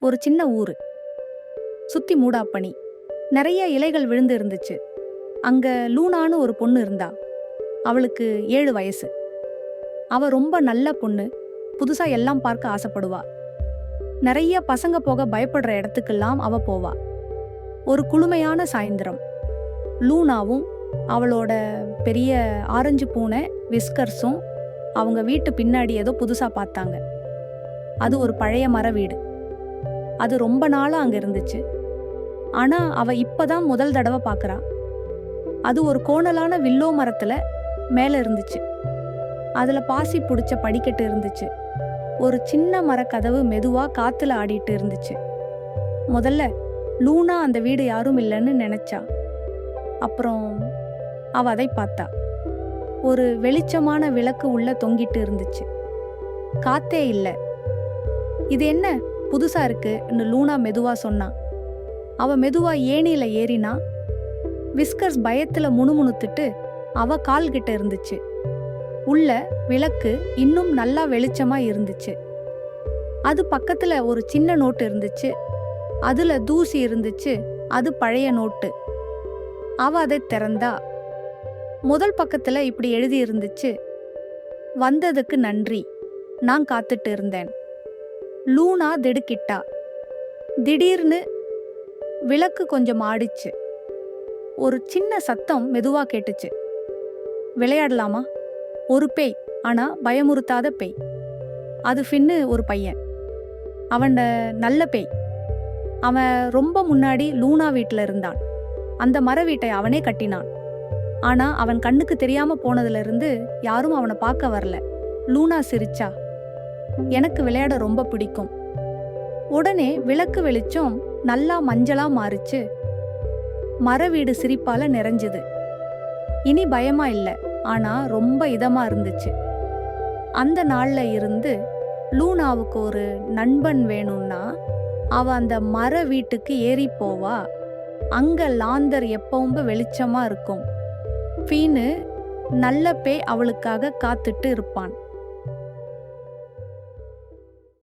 ஒரு சின்ன ஊரு. சுத்தி மூடாப்பனி. நிறைய இலைகள் விழுந்து இருந்துச்சு. அங்க லூனான்னு ஒரு பொண்ணு இருந்தா. அவளுக்கு 7 வயசு. அவ ரொம்ப நல்ல பொண்ணு. புதுசா எல்லாம் பார்க்க ஆசைப்படுவா. நிறைய பசங்க போக பயப்படுற இடத்துக்கெல்லாம் அவ போவா. ஒரு குளுமையான சாயந்திரம். லூனாவும் அவளோட பெரிய ஆரஞ்சு பூனை விஸ்கர்ஸும் அவங்க வீட்டு பின்னாடி ஏதோ புதுசா பார்த்தாங்க. அது ஒரு பழைய மர வீடு. அது ரொம்ப நாளா அங்க இருந்துச்சு. ஆனா அவ இப்பதான் முதல் தடவை பார்க்கறா. அது ஒரு கோணலான வில்லோ மரத்துல மேல இருந்துச்சு. அதுல பாசி புடிச்ச படிக்கட்டு இருந்துச்சு. ஒரு சின்ன மரக்கதவு மெதுவா காத்துல ஆடிட்டு இருந்துச்சு. முதல்ல லூனா அந்த வீடு யாரும் இல்லைன்னு நினைச்சா. அப்புறம் அவ அதை பார்த்தா. ஒரு வெளிச்சமான விளக்கு உள்ள தொங்கிட்டு இருந்துச்சு. காத்தே இல்ல. இது என்ன புதுசா இருக்குன்னு லூனா மெதுவா சொன்னா. அவ மெதுவா ஏணியில ஏறினா. விஸ்கர்ஸ் பயத்துல முணுமுணுத்துட்டு அவ கால் கிட்ட இருந்துச்சு. உள்ள விளக்கு இன்னும் நல்லா வெளிச்சமா இருந்துச்சு. அது பக்கத்துல ஒரு சின்ன நோட்டு இருந்துச்சு. அதுல தூசி இருந்துச்சு. அது பழைய நோட்டு. அவ அதை திறந்தா. முதல் பக்கத்துல இப்படி எழுதி இருந்துச்சு: வந்ததுக்கு நன்றி, நான் காத்துட்டு இருந்தேன். லூனா திடுக்கிட்டா. திடீர்னு விளக்கு கொஞ்சம் ஆடிச்சு. ஒரு சின்ன சத்தம் மெதுவா கேட்டுச்சு. விளையாடலாமா? ஒரு பேய், ஆனா பயமுறுத்தாத பேய். அது ஃபின்னு ஒரு பையன். அவன் நல்ல பேய். அவன் ரொம்ப முன்னாடி லூனா வீட்டில் இருந்தான். அந்த மர வீட்டை அவனே கட்டினான். ஆனா அவன் கண்ணுக்கு தெரியாம போனதுல இருந்து யாரும் அவனை பார்க்க வரல. லூனா சிரிச்சா. எனக்கு விளையாட ரொம்ப பிடிக்கும். உடனே விளக்கு வெளிச்சம் நல்லா மஞ்சளா மாறிச்சு. மர வீடு சிரிப்பால நிறைஞ்சுது. இனி பயமா இல்ல, ஆனா ரொம்ப இதமா இருந்துச்சு. அந்த நாள்ல இருந்து லூனாவுக்கு ஒரு நண்பன் வேணும்னா அவ அந்த மர வீட்டுக்கு ஏறி போவா. அங்க லாந்தர் எப்பவும் வெளிச்சமா இருக்கும். ஃபீனு நல்ல பேய் அவளுக்காக காத்துட்டு இருப்பான்.